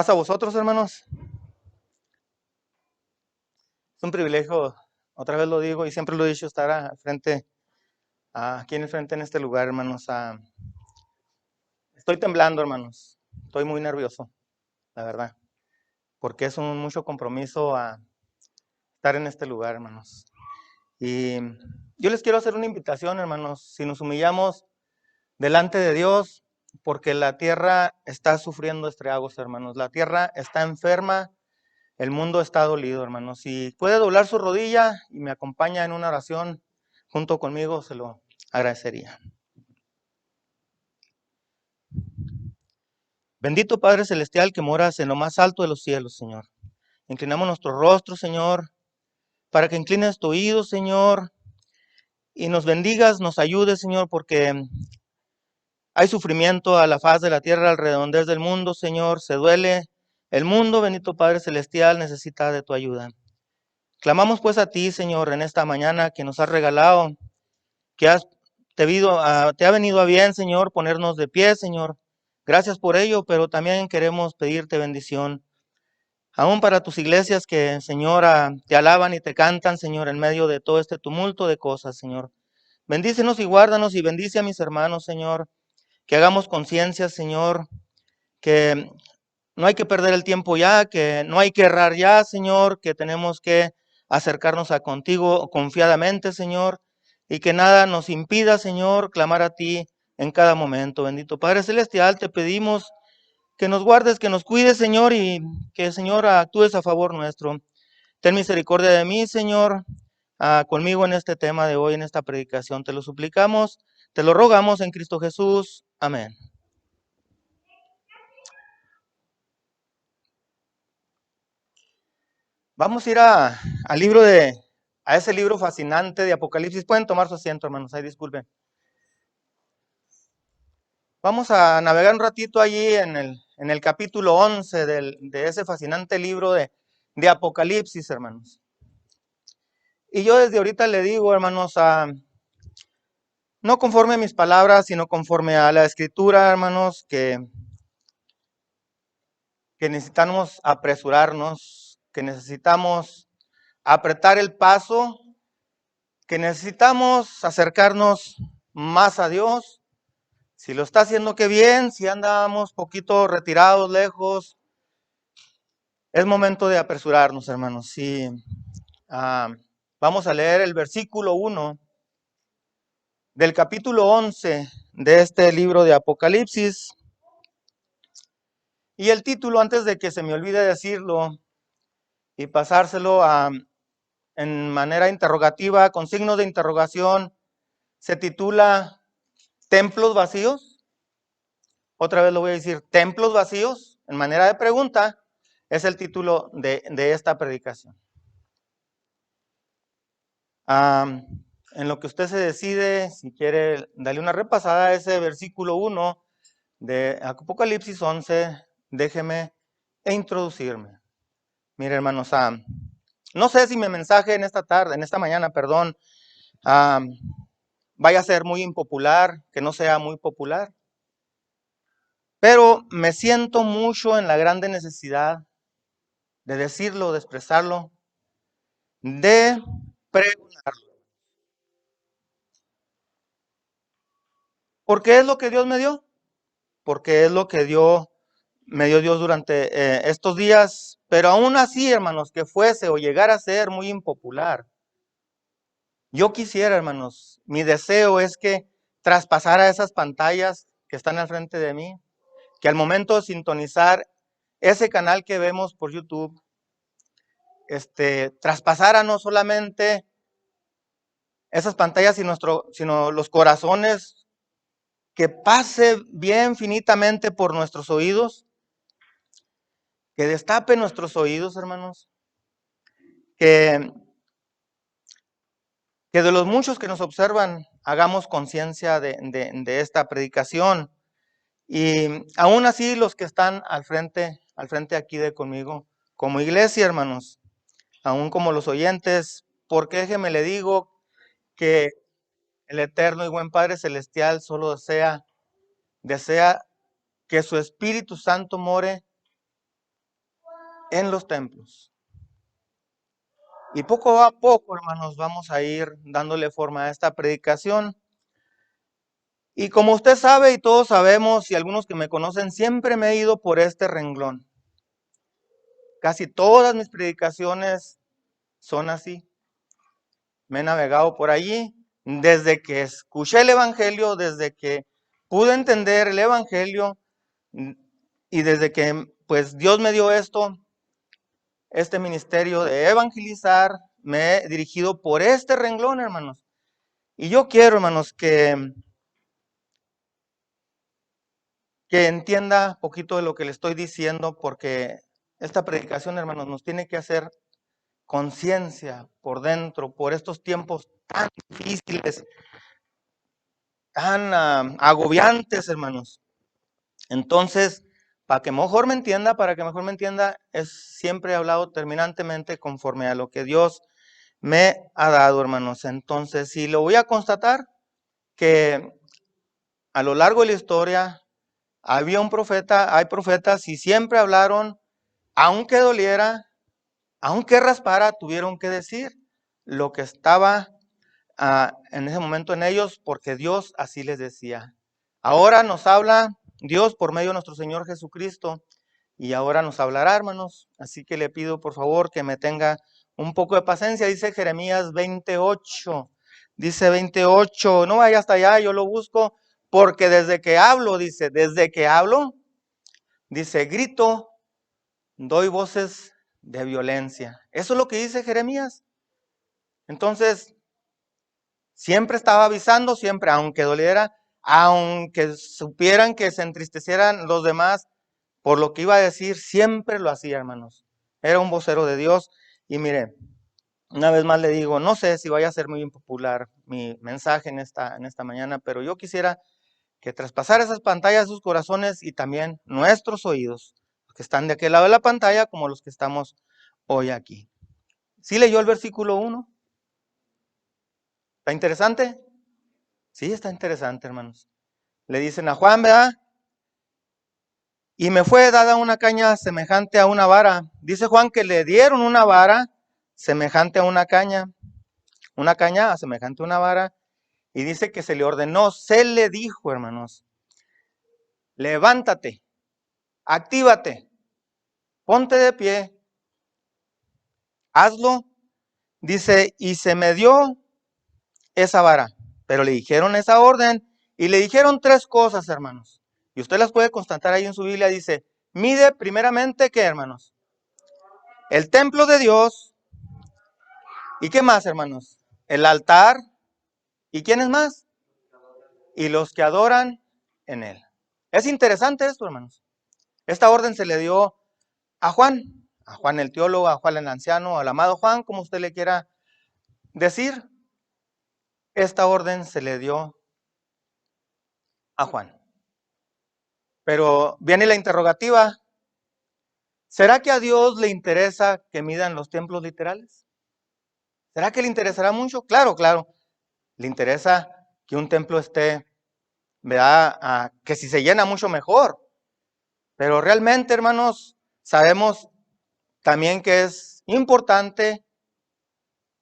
Paz a vosotros, hermanos. Es un privilegio, otra vez lo digo y siempre lo he dicho, estar aquí en el frente en este lugar, hermanos. Estoy temblando, hermanos. Estoy muy nervioso, la verdad, porque es un mucho compromiso a estar en este lugar, hermanos. Y yo les quiero hacer una invitación, hermanos. Si nos humillamos delante de Dios, porque la tierra está sufriendo estragos, hermanos. La tierra está enferma. El mundo está dolido, hermanos. Si puede doblar su rodilla y me acompaña en una oración junto conmigo, se lo agradecería. Bendito Padre Celestial que moras en lo más alto de los cielos, Señor. Inclinamos nuestro rostro, Señor, para que inclines tu oído, Señor, y nos bendigas, nos ayudes, Señor, porque hay sufrimiento a la faz de la tierra, al redondez del mundo, Señor. Se duele el mundo, bendito Padre Celestial, necesita de tu ayuda. Clamamos pues a ti, Señor, en esta mañana que nos has regalado, que te ha venido a bien, Señor, ponernos de pie, Señor. Gracias por ello, pero también queremos pedirte bendición. Aún para tus iglesias que, Señor, te alaban y te cantan, Señor, en medio de todo este tumulto de cosas, Señor. Bendícenos y guárdanos y bendice a mis hermanos, Señor. Que hagamos conciencia, Señor, que no hay que perder el tiempo ya, que no hay que errar ya, Señor, que tenemos que acercarnos a contigo confiadamente, Señor, y que nada nos impida, Señor, clamar a ti en cada momento. Bendito Padre Celestial, te pedimos que nos guardes, que nos cuides, Señor, y que, Señor, actúes a favor nuestro. Ten misericordia de mí, Señor, conmigo en este tema de hoy, en esta predicación. Te lo suplicamos, te lo rogamos en Cristo Jesús. Amén. Vamos a ir a ese libro fascinante de Apocalipsis. Pueden tomar su asiento, hermanos, ahí disculpen. Vamos a navegar un ratito allí en el capítulo 11 de ese fascinante libro de Apocalipsis, hermanos. Y yo desde ahorita le digo, hermanos, no conforme a mis palabras, sino conforme a la escritura, hermanos, que necesitamos apresurarnos, que necesitamos apretar el paso, que necesitamos acercarnos más a Dios. Si lo está haciendo, qué bien. Si andamos poquito retirados, lejos, es momento de apresurarnos, hermanos. Sí, vamos a leer el versículo 1 del capítulo 11 de este libro de Apocalipsis. Y el título, antes de que se me olvide decirlo y pasárselo en manera interrogativa, con signo de interrogación, se titula ¿Templos vacíos? Otra vez lo voy a decir, templos vacíos, en manera de pregunta, es el título de esta predicación. En lo que usted se decide, si quiere, darle una repasada a ese versículo 1 de Apocalipsis 11, déjeme introducirme. Mire, hermanos, no sé si mi mensaje en esta mañana, perdón, vaya a ser muy impopular, que no sea muy popular. Pero me siento mucho en la grande necesidad de decirlo, de expresarlo, de pregonarlo. ¿Por qué es lo que Dios me dio? Porque es lo que me dio Dios durante estos días. Pero aún así, hermanos, que fuese o llegara a ser muy impopular, yo quisiera, hermanos, mi deseo es que traspasara esas pantallas que están al frente de mí, que al momento de sintonizar ese canal que vemos por YouTube, traspasara no solamente esas pantallas, sino los corazones, que pase bien finitamente por nuestros oídos, que destape nuestros oídos, hermanos, que de los muchos que nos observan hagamos conciencia de esta predicación. Y aún así los que están al frente aquí de conmigo, como iglesia, hermanos, aún como los oyentes, porque déjeme le digo que el eterno y buen Padre Celestial solo desea que su Espíritu Santo more en los templos. Y poco a poco, hermanos, vamos a ir dándole forma a esta predicación. Y como usted sabe y todos sabemos, y algunos que me conocen, siempre me he ido por este renglón. Casi todas mis predicaciones son así. Me he navegado por allí desde que escuché el Evangelio, desde que pude entender el Evangelio y desde que pues Dios me dio este ministerio de evangelizar, me he dirigido por este renglón, hermanos. Y yo quiero, hermanos, que entienda un poquito de lo que le estoy diciendo, porque esta predicación, hermanos, nos tiene que hacer conciencia por dentro, por estos tiempos tan difíciles, tan agobiantes, hermanos. Entonces, para que mejor me entienda, es siempre he hablado terminantemente conforme a lo que Dios me ha dado, hermanos. Entonces, si lo voy a constatar, que a lo largo de la historia había un profeta, hay profetas y siempre hablaron, aunque doliera, aunque raspara, tuvieron que decir lo que estaba en ese momento en ellos, porque Dios así les decía. Ahora nos habla Dios por medio de nuestro Señor Jesucristo y ahora nos hablará, hermanos. Así que le pido por favor que me tenga un poco de paciencia. Dice Jeremías 28, dice 28, no vaya hasta allá, yo lo busco, porque desde que hablo, dice, grito, doy voces de violencia. Eso es lo que dice Jeremías. Entonces, siempre estaba avisando, siempre, aunque doliera, aunque supieran que se entristecieran los demás por lo que iba a decir, siempre lo hacía, hermanos. Era un vocero de Dios. Y mire, una vez más le digo, no sé si vaya a ser muy impopular mi mensaje en esta mañana, pero yo quisiera que traspasara esas pantallas, sus corazones y también nuestros oídos, los que están de aquel lado de la pantalla como los que estamos hoy aquí. ¿Sí leyó el versículo 1? ¿Está interesante? Sí, está interesante, hermanos. Le dicen a Juan, ¿verdad? Y me fue dada una caña semejante a una vara. Dice Juan que le dieron una vara semejante a una caña semejante a una vara. Y dice que se le ordenó, se le dijo, hermanos, levántate, actívate, ponte de pie, hazlo. Dice, y se me dio esa vara. Pero le dijeron esa orden y le dijeron tres cosas, hermanos. Y usted las puede constatar ahí en su Biblia. Dice, mide primeramente, ¿qué, hermanos? El templo de Dios. ¿Y qué más, hermanos? El altar. ¿Y quiénes más? Y los que adoran en él. Es interesante esto, hermanos. Esta orden se le dio a Juan el teólogo, a Juan el anciano, al amado Juan, como usted le quiera decir. Esta orden se le dio a Juan. Pero viene la interrogativa. ¿Será que a Dios le interesa que midan los templos literales? ¿Será que le interesará mucho? Claro, claro. Le interesa que un templo esté, ¿verdad? Que si se llena mucho mejor. Pero realmente, hermanos, sabemos también que es importante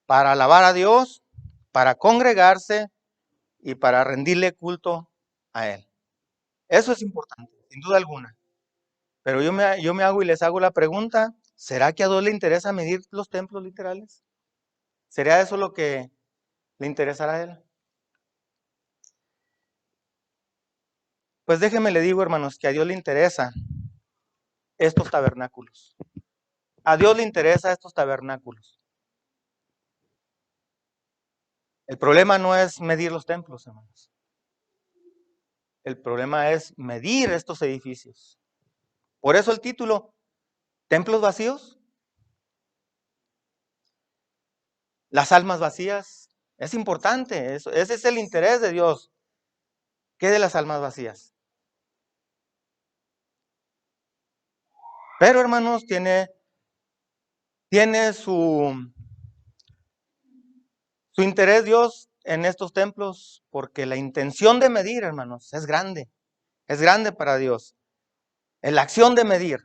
para alabar a Dios, para congregarse y para rendirle culto a Él. Eso es importante, sin duda alguna. Pero yo me hago y les hago la pregunta, ¿será que a Dios le interesa medir los templos literales? ¿Sería eso lo que le interesará a Él? Pues déjenme le digo, hermanos, que a Dios le interesa estos tabernáculos. A Dios le interesa estos tabernáculos. El problema no es medir los templos, hermanos. El problema es medir estos edificios. Por eso el título, ¿templos vacíos? Las almas vacías. Es importante, ese es el interés de Dios. ¿Qué de las almas vacías? Pero, hermanos, tiene su interés Dios en estos templos, porque la intención de medir, hermanos, es grande para Dios. En la acción de medir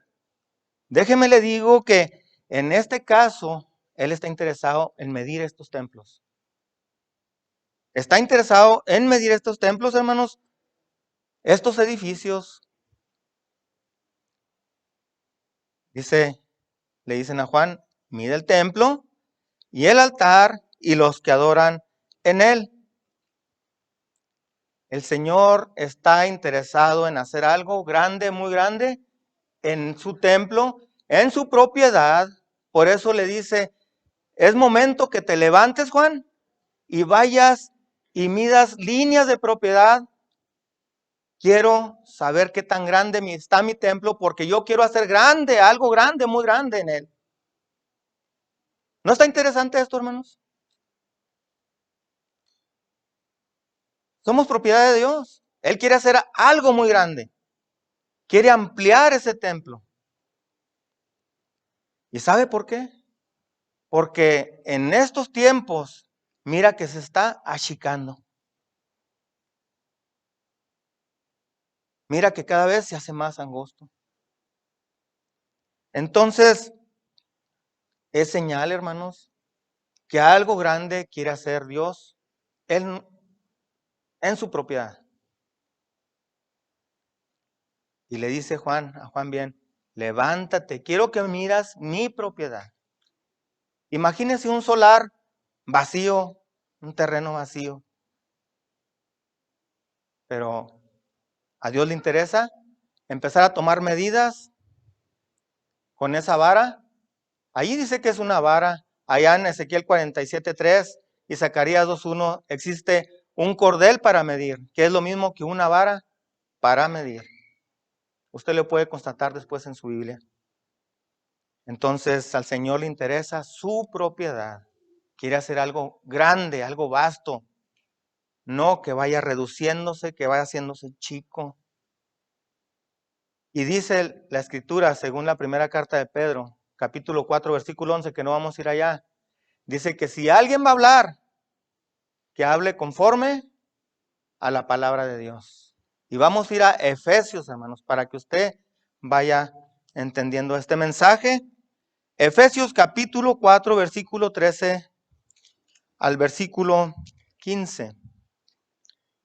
Déjeme le digo que en este caso, él está interesado en medir estos templos. Está interesado en medir estos templos, hermanos, estos edificios. Le dicen a Juan, mide el templo y el altar y los que adoran en él. El Señor está interesado en hacer algo grande, muy grande, en su templo, en su propiedad. Por eso le dice, es momento que te levantes, Juan, y vayas y midas líneas de propiedad. Quiero saber qué tan grande está mi templo, porque yo quiero hacer grande, algo grande, muy grande en él. ¿No está interesante esto, hermanos? Somos propiedad de Dios. Él quiere hacer algo muy grande. Quiere ampliar ese templo. ¿Y sabe por qué? Porque en estos tiempos, mira que se está achicando. Mira que cada vez se hace más angosto. Entonces, es señal, hermanos, que algo grande quiere hacer Dios en su propiedad. Y le dice a Juan bien, levántate, quiero que miras mi propiedad. Imagínese un solar vacío, un terreno vacío. Pero a Dios le interesa empezar a tomar medidas con esa vara. Ahí dice que es una vara. Allá en Ezequiel 47:3 y Zacarías 2:1 existe un cordel para medir, que es lo mismo que una vara para medir. Usted lo puede constatar después en su Biblia. Entonces al Señor le interesa su propiedad. Quiere hacer algo grande, algo vasto. No que vaya reduciéndose, que vaya haciéndose chico. Y dice la Escritura, según la primera carta de Pedro, capítulo 4, versículo 11, que no vamos a ir allá. Dice que si alguien va a hablar, que hable conforme a la palabra de Dios. Y vamos a ir a Efesios, hermanos, para que usted vaya entendiendo este mensaje. Efesios capítulo 4, versículo 13 al versículo 15.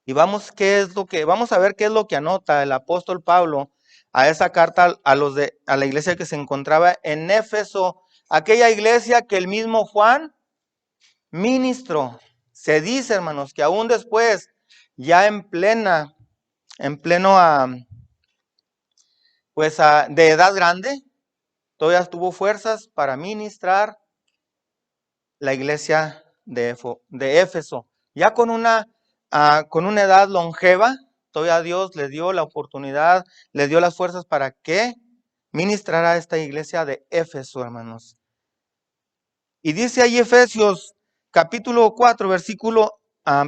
Y vamos a ver qué es lo que anota el apóstol Pablo a esa carta a la iglesia que se encontraba en Éfeso, aquella iglesia que el mismo Juan ministró. Se dice, hermanos, que aún después, ya en pleno de edad grande, todavía tuvo fuerzas para ministrar la iglesia de Éfeso. Ya con una edad longeva, todavía Dios le dio la oportunidad, le dio las fuerzas para que ministrara esta iglesia de Éfeso, hermanos. Y dice ahí Efesios capítulo 4, versículo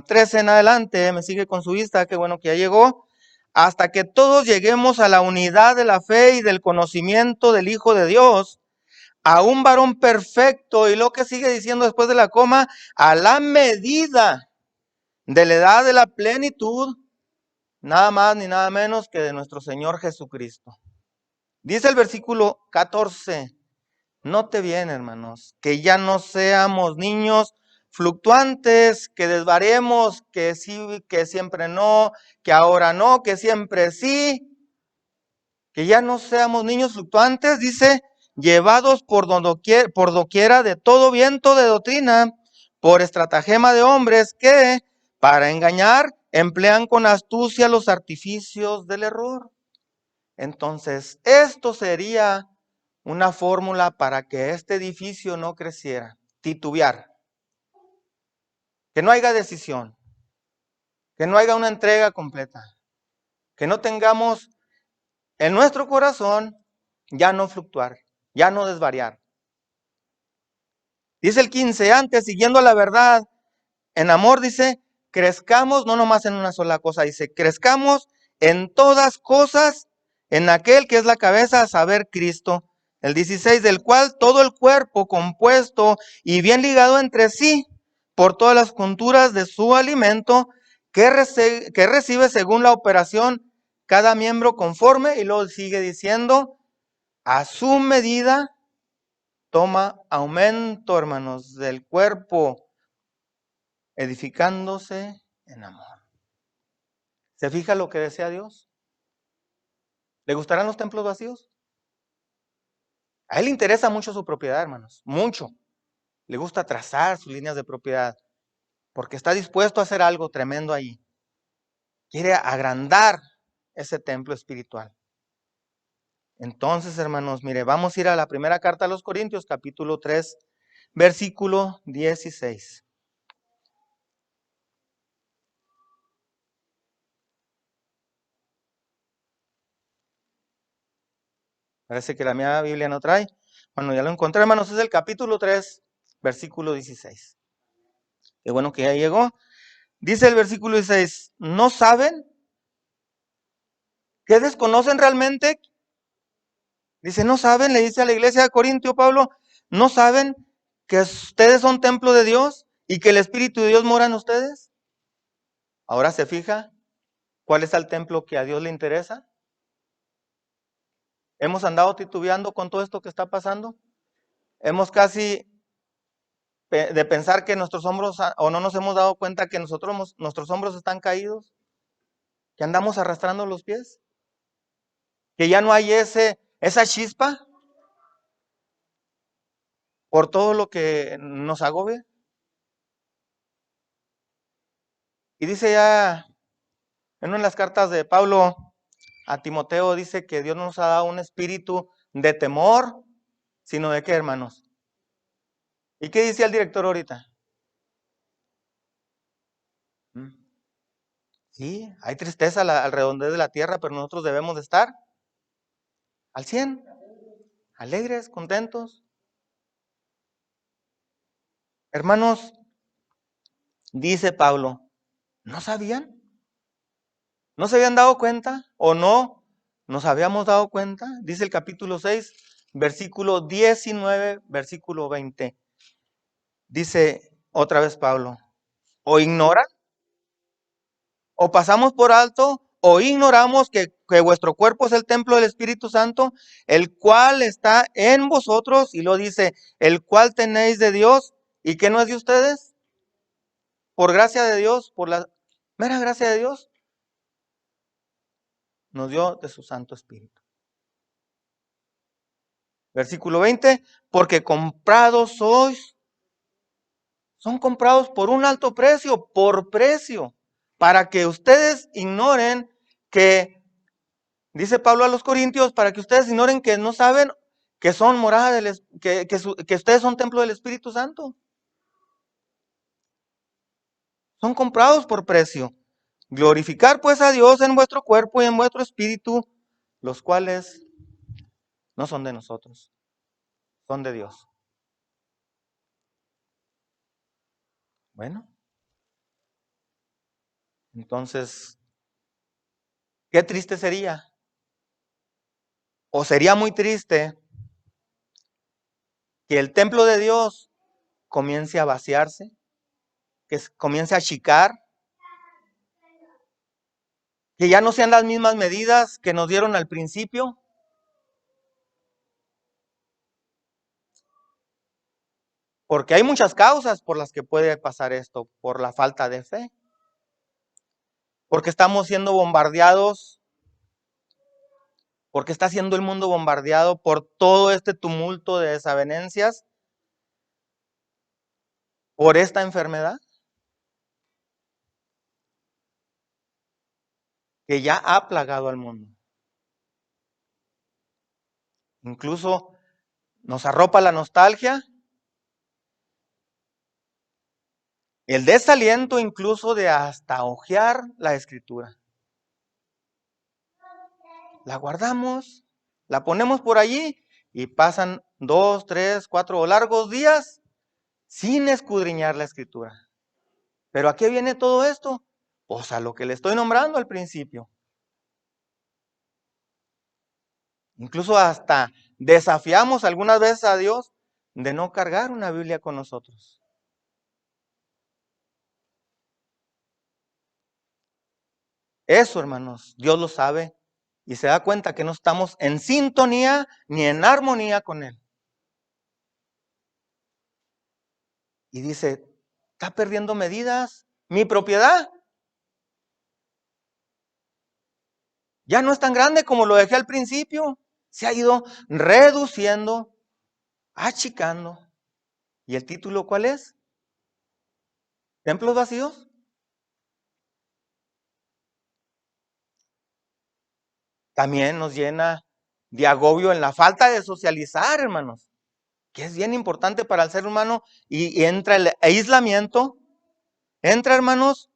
13 en adelante, me sigue con su vista, qué bueno que ya llegó, hasta que todos lleguemos a la unidad de la fe y del conocimiento del Hijo de Dios, a un varón perfecto, y lo que sigue diciendo después de la coma, a la medida de la edad de la plenitud, nada más ni nada menos que de nuestro Señor Jesucristo. Dice el versículo 14, note bien, hermanos, que ya no seamos niños fluctuantes, que desvariemos, que sí, que siempre no, que ahora no, que siempre sí, que ya no seamos niños fluctuantes, dice, llevados por doquiera de todo viento de doctrina, por estratagema de hombres que, para engañar, emplean con astucia los artificios del error. Entonces, esto sería una fórmula para que este edificio no creciera, titubear, que no haya decisión, que no haya una entrega completa, que no tengamos en nuestro corazón ya no fluctuar, ya no desvariar. Dice el 15, antes, siguiendo la verdad, en amor, dice, crezcamos, no nomás en una sola cosa, dice, crezcamos en todas cosas, en aquel que es la cabeza, a saber, Cristo. El 16, del cual todo el cuerpo compuesto y bien ligado entre sí, por todas las junturas de su alimento, que recibe según la operación cada miembro conforme, y luego sigue diciendo, a su medida toma aumento, hermanos, del cuerpo, edificándose en amor. ¿Se fija lo que desea Dios? ¿Le gustarán los templos vacíos? A Él le interesa mucho su propiedad, hermanos, mucho. Le gusta trazar sus líneas de propiedad, porque está dispuesto a hacer algo tremendo allí. Quiere agrandar ese templo espiritual. Entonces, hermanos, mire, vamos a ir a la primera carta a los Corintios, capítulo 3, versículo 16. Parece que la mía Biblia no trae. Bueno, ya lo encontré, hermanos, es el capítulo 3, versículo 16. Qué bueno que ya llegó. Dice el versículo 16, ¿no saben? ¿Qué desconocen realmente? Dice, ¿no saben? Le dice a la iglesia de Corintio Pablo, ¿no saben que ustedes son templo de Dios y que el Espíritu de Dios mora en ustedes? Ahora se fija, ¿cuál es el templo que a Dios le interesa? Hemos andado titubeando con todo esto que está pasando. Hemos casi de pensar que nuestros hombros, o no nos hemos dado cuenta que nuestros hombros están caídos, que andamos arrastrando los pies, que ya no hay esa chispa por todo lo que nos agobia. Y dice ya en una de las cartas de Pablo a Timoteo, dice que Dios no nos ha dado un espíritu de temor, sino de qué, hermanos. ¿Y qué dice el director ahorita? Sí, hay tristeza al redondez de la tierra, pero nosotros debemos de estar al 100, alegres, contentos. Hermanos, dice Pablo, ¿no sabían? ¿No se habían dado cuenta? ¿O no nos habíamos dado cuenta? Dice el capítulo 6, versículo 19, versículo 20. Dice otra vez Pablo, ¿o ignoran? ¿O pasamos por alto? ¿O ignoramos que vuestro cuerpo es el templo del Espíritu Santo, el cual está en vosotros? Y lo dice, el cual tenéis de Dios y que no es de ustedes. Por gracia de Dios, por la mera gracia de Dios, nos dio de su Santo Espíritu. Versículo 20, porque comprados sois, son comprados por un alto precio, por precio, para que ustedes ignoren que, dice Pablo a los Corintios, para que ustedes ignoren que no saben que son morada que ustedes son templo del Espíritu Santo. Son comprados por precio. Glorificar pues a Dios en vuestro cuerpo y en vuestro espíritu, los cuales no son de nosotros, son de Dios. Bueno, entonces, qué triste sería, o sería muy triste, que el templo de Dios comience a vaciarse, que comience a achicar, que ya no sean las mismas medidas que nos dieron al principio. Porque hay muchas causas por las que puede pasar esto, por la falta de fe. Porque estamos siendo bombardeados, porque está siendo el mundo bombardeado por todo este tumulto de desavenencias, por esta enfermedad que ya ha plagado al mundo. Incluso nos arropa la nostalgia, el desaliento incluso de hasta hojear la escritura. La guardamos, la ponemos por allí y pasan 2, 3, 4 largos días sin escudriñar la escritura. ¿Pero a qué viene todo esto? Pues a lo que le estoy nombrando al principio. Incluso hasta desafiamos algunas veces a Dios de no cargar una Biblia con nosotros. Eso, hermanos, Dios lo sabe y se da cuenta que no estamos en sintonía ni en armonía con Él. Y dice, está perdiendo medidas, mi propiedad ya no es tan grande como lo dejé al principio, se ha ido reduciendo, achicando. ¿Y el título cuál es? ¿Templos vacíos? También nos llena de agobio en la falta de socializar, hermanos, que es bien importante para el ser humano, y entra el aislamiento, entra, hermanos,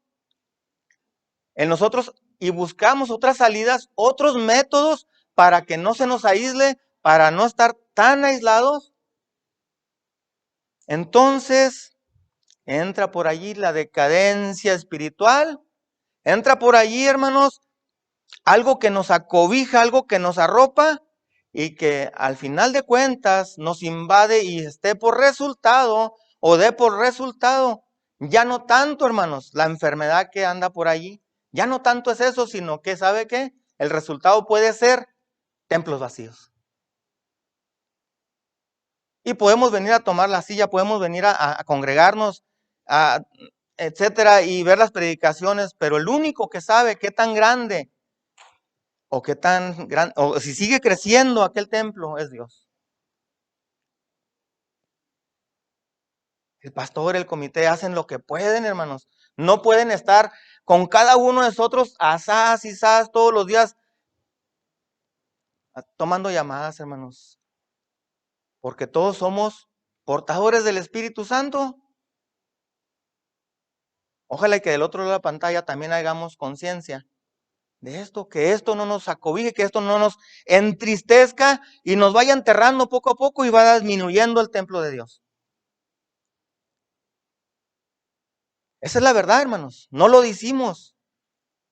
en nosotros y buscamos otras salidas, otros métodos para que no se nos aísle, para no estar tan aislados. Entonces, entra por allí la decadencia espiritual, entra por allí, hermanos, algo que nos acobija, algo que nos arropa y que al final de cuentas nos invade y esté por resultado o dé por resultado, ya no tanto, hermanos, la enfermedad que anda por allí, ya no tanto es eso, sino que, ¿sabe qué? El resultado puede ser templos vacíos. Y podemos venir a tomar la silla, podemos venir a congregarnos, a, etcétera, y ver las predicaciones, pero el único que sabe qué tan grande o qué tan grande, o si sigue creciendo aquel templo, es Dios. El pastor, el comité hacen lo que pueden, hermanos. No pueden estar con cada uno de nosotros asaz y sas todos los días tomando llamadas, hermanos. Porque todos somos portadores del Espíritu Santo. Ojalá que del otro lado de la pantalla también hagamos conciencia de esto, que esto no nos acobije, que esto no nos entristezca y nos vaya enterrando poco a poco y va disminuyendo el templo de Dios. Esa es la verdad, hermanos. No lo decimos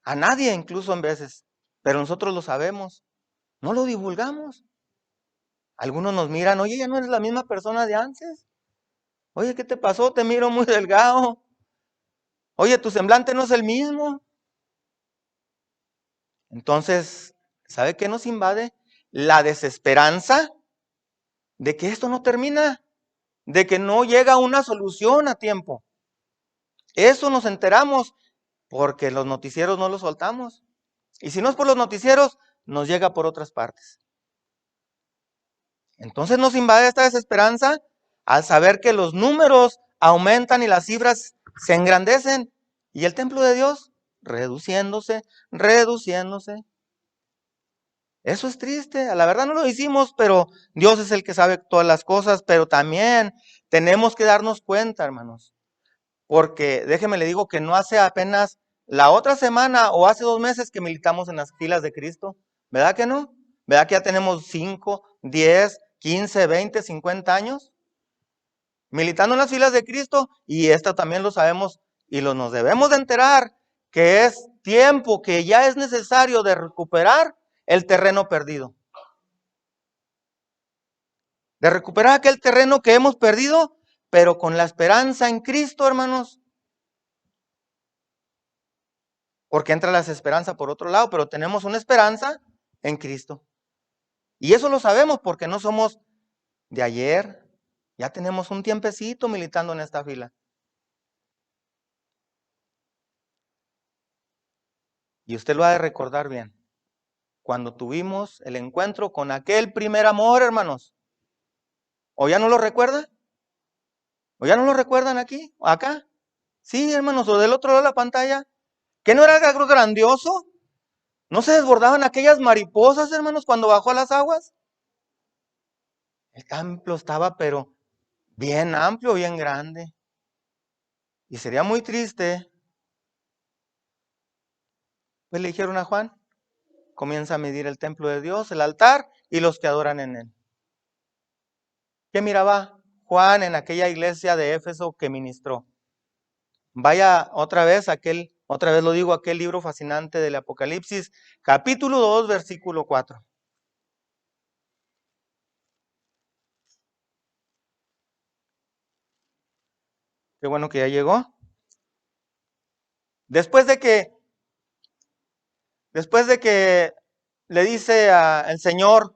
a nadie, incluso en veces, pero nosotros lo sabemos. No lo divulgamos. Algunos nos miran, oye, ya no eres la misma persona de antes. Oye, ¿qué te pasó? Te miro muy delgado. Oye, tu semblante no es el mismo. Entonces, ¿sabe qué nos invade? La desesperanza de que esto no termina, de que no llega una solución a tiempo. Eso nos enteramos porque los noticieros no los soltamos. Y si no es por los noticieros, nos llega por otras partes. Entonces nos invade esta desesperanza al saber que los números aumentan y las cifras se engrandecen y el templo de Dios reduciéndose, reduciéndose. Eso es triste, a la verdad no lo hicimos, pero Dios es el que sabe todas las cosas, pero también tenemos que darnos cuenta, hermanos, porque déjeme le digo que no hace apenas la otra semana o hace 2 meses que militamos en las filas de Cristo, ¿verdad que no? ¿Verdad que ya tenemos 5, 10, 15, 20, 50 años militando en las filas de Cristo? Y esto también lo sabemos y nos debemos de enterar que es tiempo, que ya es necesario de recuperar el terreno perdido. De recuperar aquel terreno que hemos perdido, pero con la esperanza en Cristo, hermanos. Porque entra la desesperanza por otro lado, pero tenemos una esperanza en Cristo. Y eso lo sabemos porque no somos de ayer, ya tenemos un tiempecito militando en esta fila. Y usted lo ha de recordar bien. Cuando tuvimos el encuentro con aquel primer amor, hermanos. ¿O ya no lo recuerda? ¿O ya no lo recuerdan aquí? ¿O acá? Sí, hermanos, o del otro lado de la pantalla. ¿Que no era algo grandioso? ¿No se desbordaban aquellas mariposas, hermanos, cuando bajó a las aguas? El templo estaba, pero bien amplio, bien grande. Y sería muy triste. Pues le dijeron a Juan, comienza a medir el templo de Dios, el altar y los que adoran en él. ¿Qué miraba Juan en aquella iglesia de Éfeso que ministró? Vaya otra vez lo digo, aquel libro fascinante del Apocalipsis, capítulo 2, versículo 4. Qué bueno que ya llegó. Después de que le dice el Señor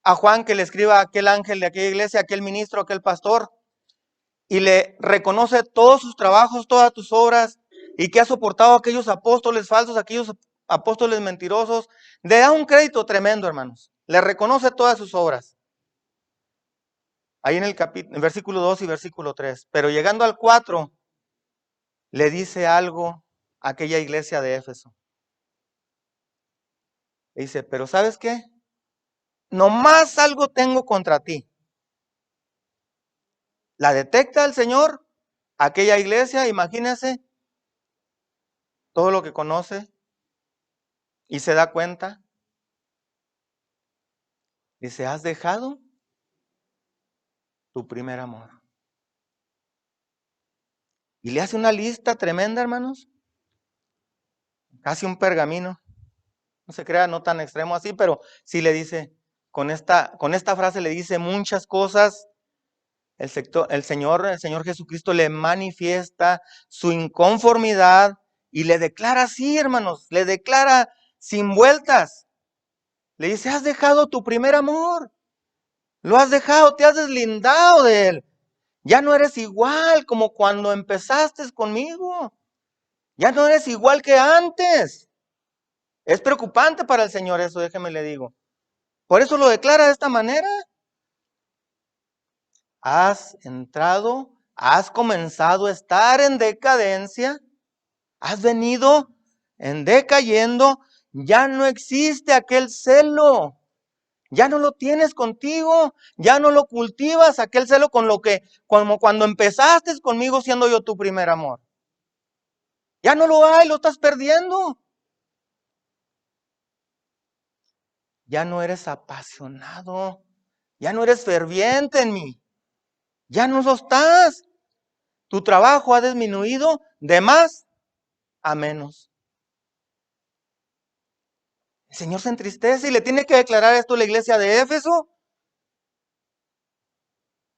a Juan que le escriba a aquel ángel de aquella iglesia, aquel ministro, aquel pastor, y le reconoce todos sus trabajos, todas tus obras, y que ha soportado a aquellos apóstoles falsos, a aquellos apóstoles mentirosos, le da un crédito tremendo, hermanos. Le reconoce todas sus obras. Ahí en el versículo 2 y versículo 3. Pero llegando al 4, le dice algo a aquella iglesia de Éfeso. Le dice, pero ¿sabes qué? Nomás algo tengo contra ti. La detecta el Señor, aquella iglesia, imagínense, todo lo que conoce, y se da cuenta. Dice, ¿has dejado tu primer amor? Y le hace una lista tremenda, hermanos. Casi un pergamino. No se crea, no tan extremo así, pero sí le dice, con esta frase le dice muchas cosas. El Señor Jesucristo le manifiesta su inconformidad y le declara así, hermanos, le declara sin vueltas. Le dice, has dejado tu primer amor. Lo has dejado, te has deslindado de él. Ya no eres igual como cuando empezaste conmigo. Ya no eres igual que antes. Es preocupante para el Señor eso, déjeme le digo. Por eso lo declara de esta manera. Has entrado, has comenzado a estar en decadencia, has venido en decayendo, ya no existe aquel celo. Ya no lo tienes contigo, ya no lo cultivas, aquel celo como cuando empezaste conmigo siendo yo tu primer amor. Ya no lo hay, lo estás perdiendo. Ya no eres apasionado, ya no eres ferviente en mí, ya no lo estás. Tu trabajo ha disminuido de más a menos. El Señor se entristece y le tiene que declarar esto a la iglesia de Éfeso.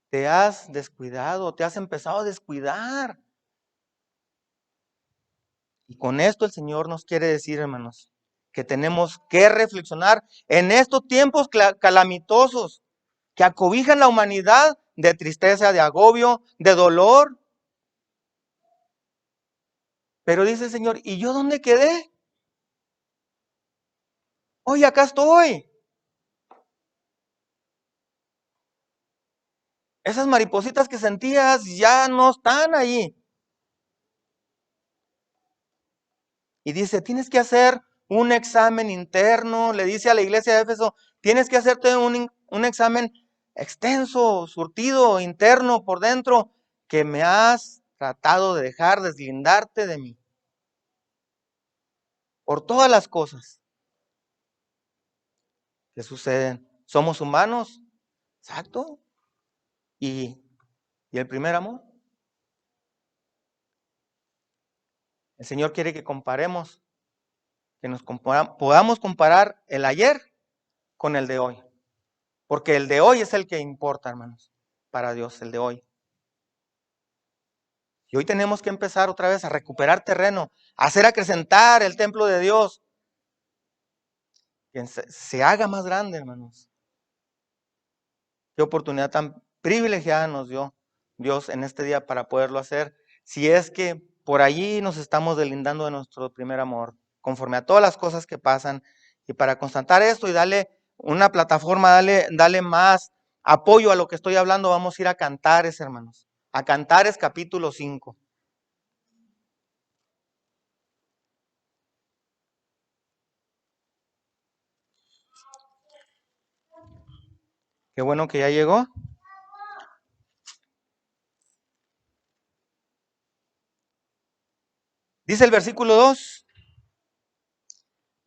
Te has descuidado, te has empezado a descuidar. Y con esto el Señor nos quiere decir, hermanos, que tenemos que reflexionar en estos tiempos calamitosos que acobijan la humanidad de tristeza, de agobio, de dolor. Pero dice el Señor, ¿y yo dónde quedé? Hoy acá estoy. Esas maripositas que sentías ya no están ahí. Y dice, tienes que hacer un examen interno. Le dice a la iglesia de Éfeso, tienes que hacerte un examen extenso, surtido, interno, por dentro, que me has tratado de dejar deslindarte de mí. Por todas las cosas que suceden. Somos humanos, exacto. Y el primer amor. El Señor quiere que comparemos, que podamos comparar el ayer con el de hoy. Porque el de hoy es el que importa, hermanos, para Dios, el de hoy. Y hoy tenemos que empezar otra vez a recuperar terreno, a hacer acrecentar el templo de Dios, que se haga más grande, hermanos. Qué oportunidad tan privilegiada nos dio Dios en este día para poderlo hacer. Si es que por allí nos estamos deslindando de nuestro primer amor, conforme a todas las cosas que pasan, y para constatar esto y darle una plataforma, darle más apoyo a lo que estoy hablando, vamos a ir a Cantares, hermanos. A Cantares capítulo 5. Qué bueno que ya llegó. Dice el versículo 2,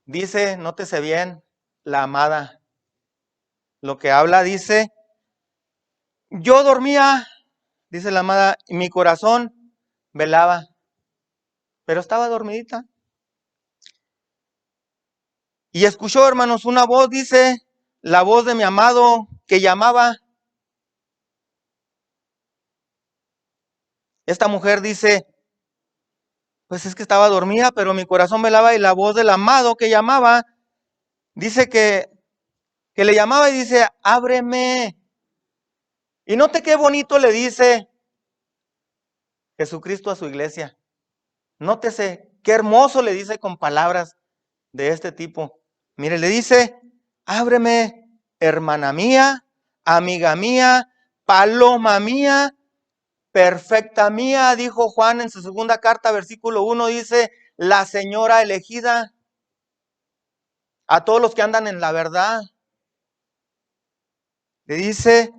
dice, nótese bien, la amada. Lo que habla dice, yo dormía, dice la amada, y mi corazón velaba, pero estaba dormidita. Y escuchó, hermanos, una voz, dice, la voz de mi amado que llamaba. Esta mujer dice, Pues es que estaba dormida, pero mi corazón velaba y la voz del amado que llamaba, dice que le llamaba y dice, ábreme. Y note qué bonito le dice Jesucristo a su iglesia. Nótese qué hermoso le dice con palabras de este tipo. Mire, le dice, ábreme, hermana mía, amiga mía, paloma mía, perfecta mía, dijo Juan en su segunda carta, versículo 1, dice, la señora elegida, a todos los que andan en la verdad. Le dice,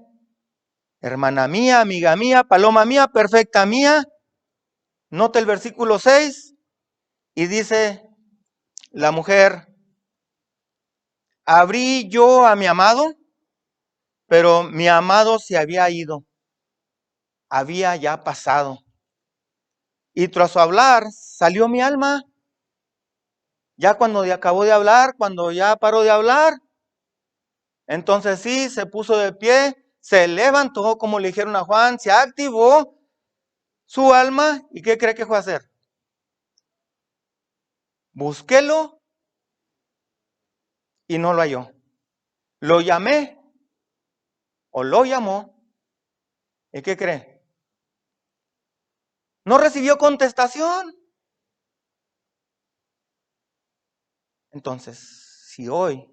hermana mía, amiga mía, paloma mía, perfecta mía. Nota el versículo 6 y dice la mujer, abrí yo a mi amado, pero mi amado se había ido, había ya pasado. Y tras su hablar salió mi alma. Ya cuando acabó de hablar, cuando ya paró de hablar, entonces sí, se puso de pie, se levantó, como le dijeron a Juan, se activó su alma. ¿Y qué cree que fue a hacer? Búsquelo y no lo halló. Lo llamé o lo llamó. ¿Y qué cree? No recibió contestación. Entonces, si hoy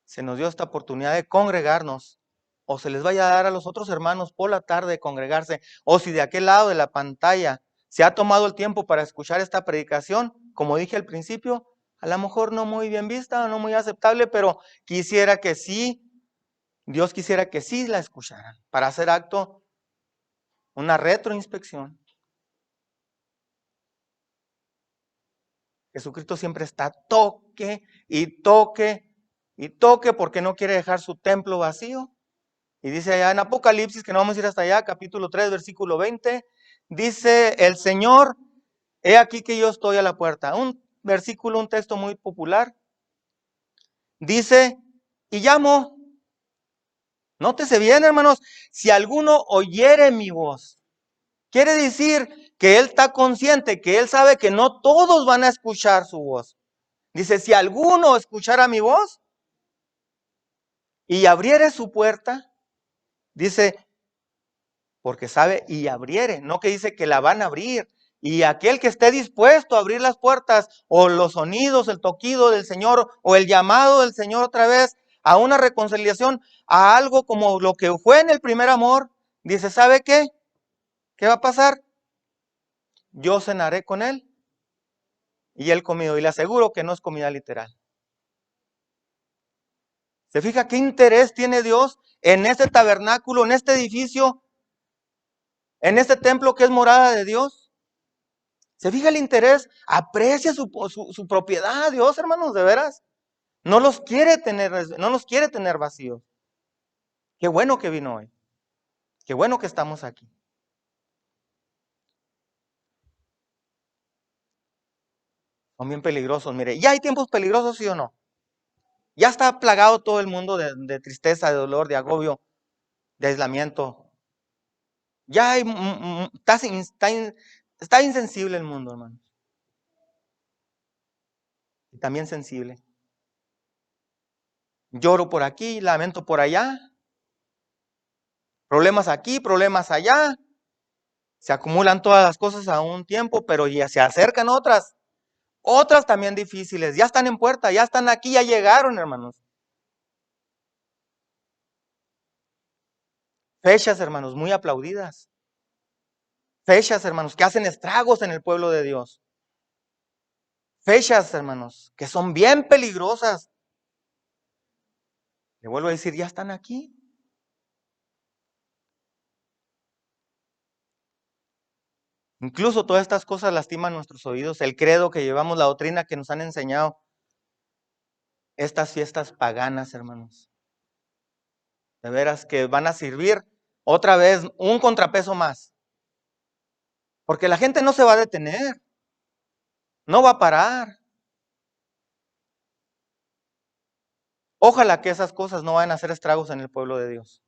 se nos dio esta oportunidad de congregarnos, o se les vaya a dar a los otros hermanos por la tarde congregarse, o si de aquel lado de la pantalla se ha tomado el tiempo para escuchar esta predicación, como dije al principio, a lo mejor no muy bien vista, no muy aceptable, pero quisiera que sí, Dios quisiera que sí la escucharan, para hacer acto, una retroinspección. Jesucristo siempre está toque y toque y toque porque no quiere dejar su templo vacío. Y dice allá en Apocalipsis, que no vamos a ir hasta allá, capítulo 3, versículo 20, dice el Señor, he aquí que yo estoy a la puerta. Un versículo, un texto muy popular. Dice, y llamo. Nótese bien, hermanos, si alguno oyere mi voz, quiere decir que él está consciente, que él sabe que no todos van a escuchar su voz. Dice, si alguno escuchara mi voz y abriere su puerta, dice, porque sabe y abriere, no que dice que la van a abrir. Y aquel que esté dispuesto a abrir las puertas, o los sonidos, el toquido del Señor, o el llamado del Señor otra vez, a una reconciliación, a algo como lo que fue en el primer amor, dice, ¿sabe qué? ¿Qué va a pasar? Yo cenaré con él y él conmigo. Y le aseguro que no es comida literal. ¿Se fija qué interés tiene Dios en este tabernáculo, en este edificio, en este templo que es morada de Dios? ¿Se fija el interés? Aprecia su propiedad, Dios, hermanos, de veras. No los quiere tener vacíos. Qué bueno que vino hoy. Qué bueno que estamos aquí. Son bien peligrosos, mire. ¿Ya hay tiempos peligrosos, sí o no? Ya está plagado todo el mundo de tristeza, de dolor, de agobio, de aislamiento. Ya hay, está insensible el mundo, hermanos. Y también sensible. Lloro por aquí, lamento por allá. Problemas aquí, problemas allá. Se acumulan todas las cosas a un tiempo, pero ya se acercan otras. Otras también difíciles. Ya están en puerta, ya están aquí, ya llegaron, hermanos. Fechas, hermanos, muy aplaudidas. Fechas, hermanos, que hacen estragos en el pueblo de Dios. Fechas, hermanos, que son bien peligrosas. Le vuelvo a decir, ya están aquí. Incluso todas estas cosas lastiman nuestros oídos. El credo que llevamos, la doctrina que nos han enseñado. Estas fiestas paganas, hermanos. De veras que van a servir otra vez un contrapeso más. Porque la gente no se va a detener. No va a parar. Ojalá que esas cosas no vayan a hacer estragos en el pueblo de Dios.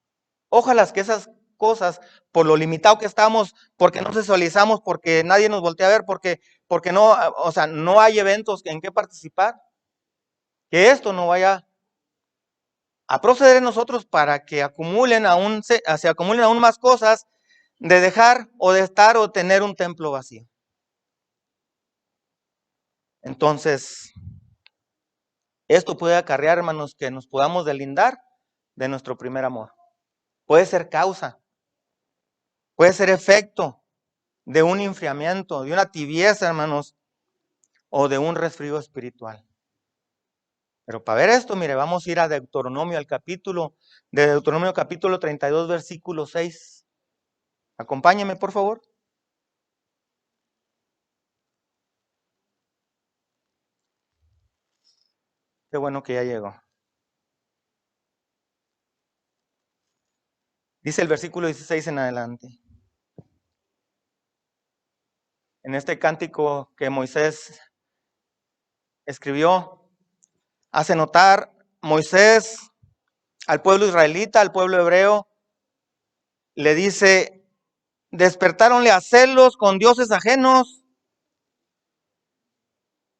Ojalá que esas cosas, por lo limitado que estamos, porque no visualizamos, porque nadie nos voltea a ver, porque porque no, o sea, no hay eventos en que participar, que esto no vaya a proceder en nosotros para que se acumulen aún más cosas de dejar o de estar o tener un templo vacío. Entonces, esto puede acarrear, hermanos, que nos podamos deslindar de nuestro primer amor. Puede ser causa, puede ser efecto de un enfriamiento, de una tibieza, hermanos, o de un resfrío espiritual. Pero para ver esto, mire, vamos a ir a Deuteronomio, de Deuteronomio capítulo 32, versículo 6. Acompáñeme, por favor. Qué bueno que ya llegó. Dice el versículo 16 en adelante. En este cántico que Moisés escribió, hace notar Moisés al pueblo israelita, al pueblo hebreo, le dice, despertáronle a celos con dioses ajenos,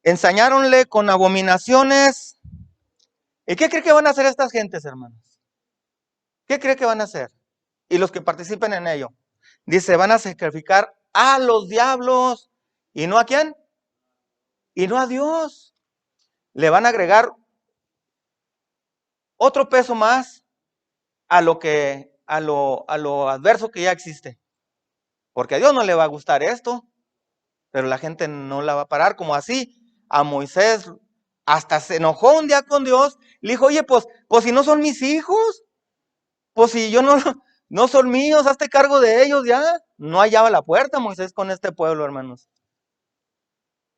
ensañáronle con abominaciones. ¿Y qué cree que van a hacer estas gentes, hermanos? ¿Qué cree que van a hacer? Y los que participen en ello. Dice, van a sacrificar a los diablos. ¿Y no a quién? Y no a Dios. Le van a agregar otro peso más a lo adverso que ya existe. Porque a Dios no le va a gustar esto, pero la gente no la va a parar. Como así, a Moisés hasta se enojó un día con Dios. Le dijo, oye, pues si no son mis hijos, pues si yo no son míos, hazte cargo de ellos ya. No hallaba la puerta Moisés con este pueblo, hermanos.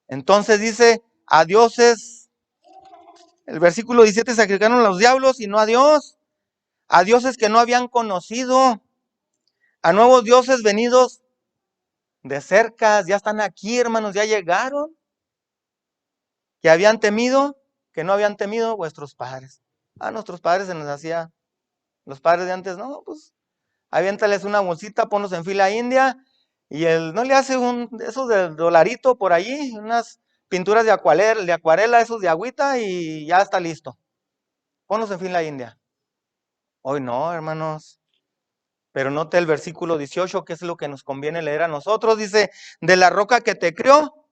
Entonces dice, a dioses, el versículo 17, sacrificaron a los diablos y no a dioses que no habían conocido, a nuevos dioses venidos de cerca, ya están aquí, hermanos, ya llegaron, que habían temido, que no habían temido vuestros padres. A nuestros padres se nos hacía, los padres de antes, no, pues, aviéntales una bolsita, ponlos en fila india, y él no le hace esos del dolarito por allí, unas pinturas de acuarela, esos de agüita, y ya está listo. Ponlos en fila india. Hoy no, hermanos. Pero note el versículo 18, que es lo que nos conviene leer a nosotros. Dice, de la roca que te crió,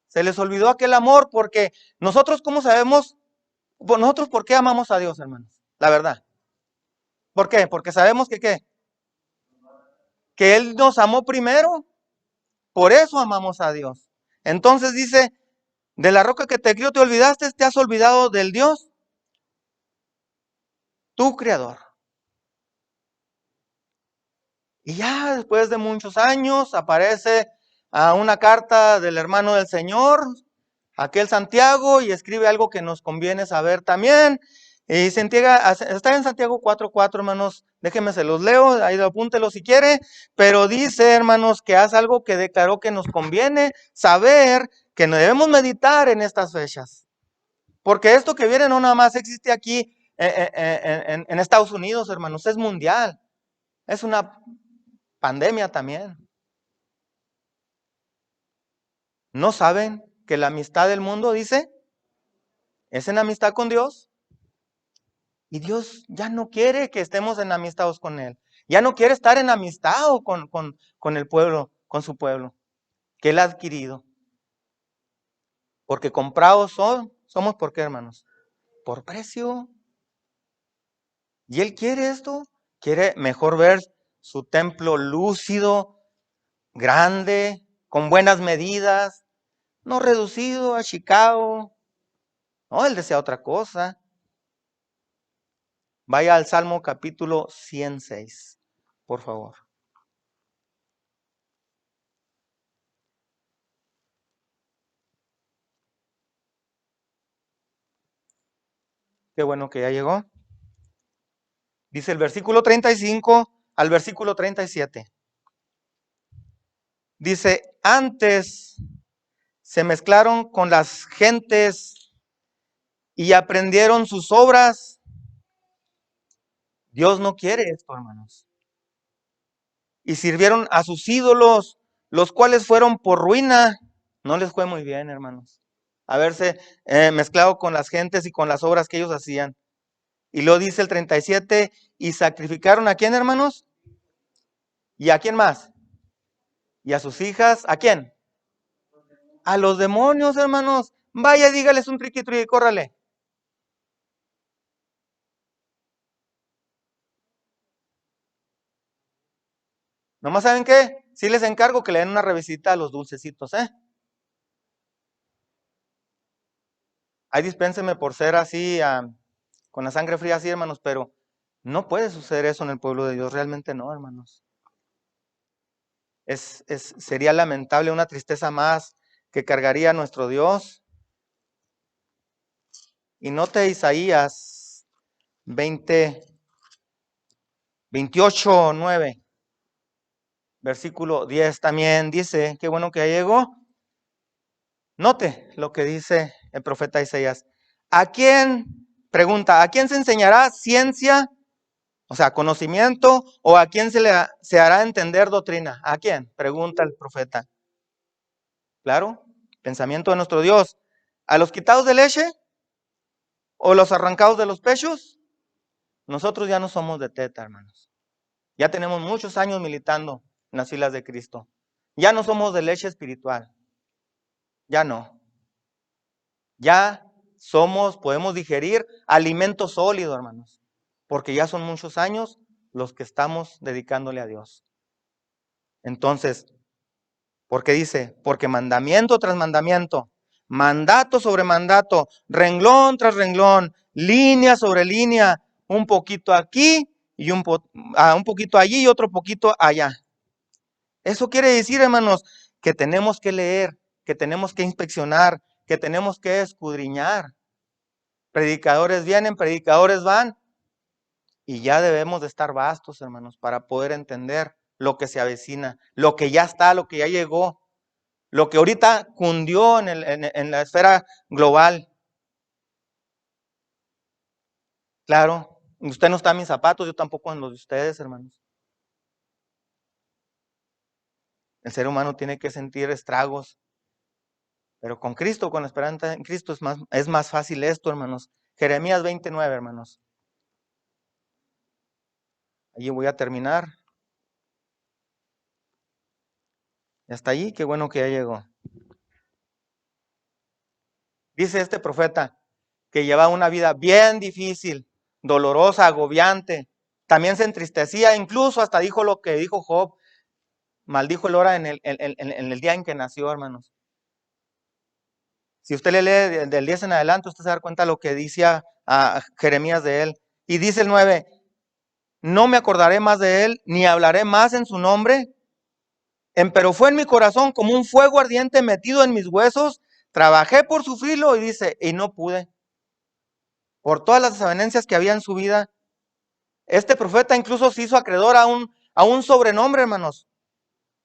se les olvidó aquel amor, porque nosotros, ¿cómo sabemos? Nosotros, ¿por qué amamos a Dios, hermanos? La verdad. ¿Por qué? Porque sabemos que ¿qué? Que Él nos amó primero. Por eso amamos a Dios. Entonces dice, de la roca que te crió te olvidaste, te has olvidado del Dios, tu creador. Y ya después de muchos años aparece una carta del hermano del Señor, aquel Santiago, y escribe algo que nos conviene saber también. Y está en Santiago 4:4, hermanos, déjenme se los leo, ahí apúntelo si quiere, pero dice, hermanos, que hace algo que declaró que nos conviene saber, que no debemos meditar en estas fechas. Porque esto que viene no nada más existe aquí en Estados Unidos, hermanos, es mundial. Es una pandemia también. ¿No saben que la amistad del mundo, dice, es en amistad con Dios? Y Dios ya no quiere que estemos en amistad con Él. Ya no quiere estar en amistad con el pueblo, con su pueblo, que Él ha adquirido. Porque comprados somos, ¿por qué, hermanos? Por precio. Y Él quiere esto. Quiere mejor ver su templo lúcido, grande, con buenas medidas, no reducido, achicado. No, Él desea otra cosa. Vaya al Salmo capítulo 106, por favor. Qué bueno que ya llegó. Dice el versículo 35 al versículo 37. Dice, antes se mezclaron con las gentes y aprendieron sus obras. Dios no quiere esto, hermanos. Y sirvieron a sus ídolos, los cuales fueron por ruina. No les fue muy bien, hermanos, haberse mezclado con las gentes y con las obras que ellos hacían. Y luego dice el 37, y sacrificaron ¿a quién, hermanos? ¿Y a quién más? ¿Y a sus hijas? ¿A quién? A los demonios, hermanos. Vaya, dígales un triqui triqui, córrale. Nomás, ¿saben qué? Sí les encargo que le den una revisita a los dulcecitos, ¿eh? Ay, dispénseme por ser así, con la sangre fría así, hermanos, pero no puede suceder eso en el pueblo de Dios, realmente no, hermanos. Sería lamentable, una tristeza más que cargaría nuestro Dios. Y note Isaías 28:9, versículo 10 también dice, qué bueno que ya llegó. Note lo que dice el profeta Isaías. ¿A quién, pregunta, a quién se enseñará ciencia, o sea, conocimiento, o a quién se hará entender doctrina? ¿A quién? Pregunta el profeta. Claro, pensamiento de nuestro Dios. ¿A los quitados de leche o los arrancados de los pechos? Nosotros ya no somos de teta, hermanos. Ya tenemos muchos años militando en las filas de Cristo. Ya no somos de leche espiritual. Ya no. Ya podemos digerir alimento sólido, hermanos. Porque ya son muchos años los que estamos dedicándole a Dios. Entonces, ¿por qué dice? Porque mandamiento tras mandamiento, mandato sobre mandato, renglón tras renglón, línea sobre línea, un poquito aquí y un poquito allí y otro poquito allá. Eso quiere decir, hermanos, que tenemos que leer, que tenemos que inspeccionar, que tenemos que escudriñar. Predicadores vienen, predicadores van, y ya debemos de estar vastos, hermanos, para poder entender lo que se avecina, lo que ya está, lo que ya llegó, lo que ahorita cundió en la esfera global. Claro, usted no está en mis zapatos, yo tampoco en los de ustedes, hermanos. El ser humano tiene que sentir estragos, pero con Cristo, con la esperanza en Cristo es más fácil esto, hermanos. Jeremías 29, hermanos. Allí voy a terminar. Hasta allí, qué bueno que ya llegó. Dice este profeta que llevaba una vida bien difícil, dolorosa, agobiante. También se entristecía, incluso hasta dijo lo que dijo Job. Maldijo el hora en el día en que nació, hermanos. Si usted le lee del 10 en adelante, usted se da cuenta de lo que dice a Jeremías de él. Y dice el 9, no me acordaré más de él, ni hablaré más en su nombre. Pero fue en mi corazón como un fuego ardiente metido en mis huesos. Trabajé por sufrirlo y dice, y no pude. Por todas las desavenencias que había en su vida. Este profeta incluso se hizo acreedor a un sobrenombre, hermanos,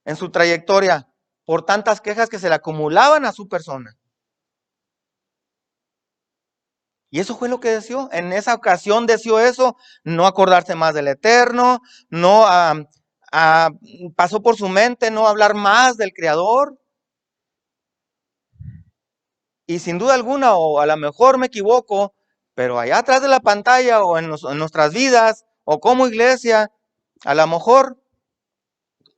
en su trayectoria, por tantas quejas que se le acumulaban a su persona. Y eso fue lo que deseó. En esa ocasión deseó eso, no acordarse más del Eterno, no pasó por su mente no hablar más del Creador. Y sin duda alguna, o a lo mejor me equivoco, pero allá atrás de la pantalla o en nuestras vidas, o como iglesia, a lo mejor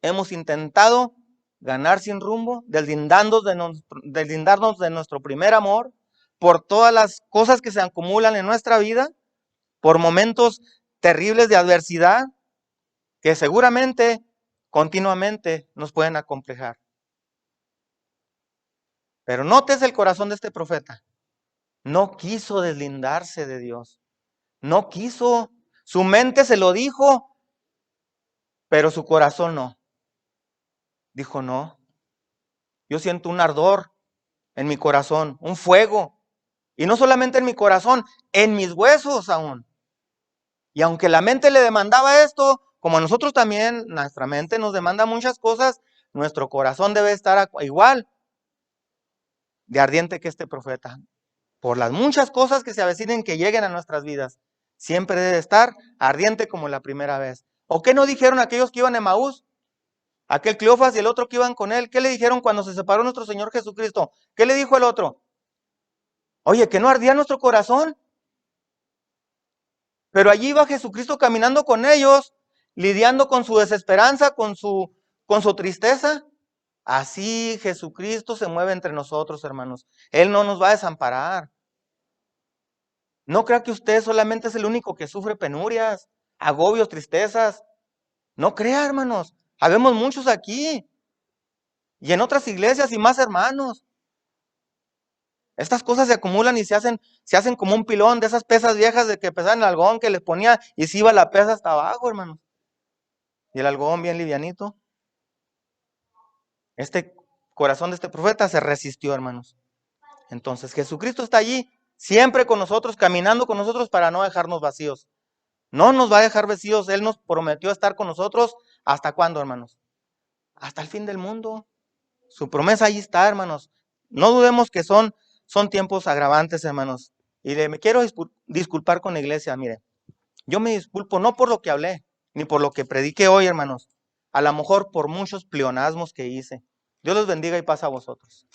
hemos intentado ganar sin rumbo, deslindarnos de nuestro primer amor, por todas las cosas que se acumulan en nuestra vida, por momentos terribles de adversidad, que seguramente, continuamente nos pueden acomplejar. Pero notes el corazón de este profeta. No quiso deslindarse de Dios. No quiso. Su mente se lo dijo, pero su corazón no. Dijo, no. Yo siento un ardor en mi corazón, un fuego. Y no solamente en mi corazón, en mis huesos aún. Y aunque la mente le demandaba esto, como a nosotros también, nuestra mente nos demanda muchas cosas, nuestro corazón debe estar igual de ardiente que este profeta. Por las muchas cosas que se avecinen que lleguen a nuestras vidas, siempre debe estar ardiente como la primera vez. ¿O qué no dijeron aquellos que iban a Emaús? Aquel Cleofas y el otro que iban con él, ¿qué le dijeron cuando se separó nuestro Señor Jesucristo? ¿Qué le dijo el otro? Oye, ¿que no ardía nuestro corazón? Pero allí iba Jesucristo caminando con ellos, lidiando con su desesperanza, con su tristeza. Así Jesucristo se mueve entre nosotros, hermanos. Él no nos va a desamparar. No crea que usted solamente es el único que sufre penurias, agobios, tristezas. No crea, hermanos. Habemos muchos aquí y en otras iglesias y más hermanos. Estas cosas se acumulan y se hacen como un pilón de esas pesas viejas de que pesaban el algodón que les ponía y se iba la pesa hasta abajo, hermanos. Y el algodón bien livianito. Este corazón de este profeta se resistió, hermanos. Entonces Jesucristo está allí, siempre con nosotros, caminando con nosotros para no dejarnos vacíos. No nos va a dejar vacíos. Él nos prometió estar con nosotros. ¿Hasta cuándo, hermanos? Hasta el fin del mundo. Su promesa ahí está, hermanos. No dudemos que son tiempos agravantes, hermanos. Y me quiero disculpar con la iglesia, mire. Yo me disculpo no por lo que hablé, ni por lo que prediqué hoy, hermanos. A lo mejor por muchos pleonasmos que hice. Dios los bendiga y paz a vosotros.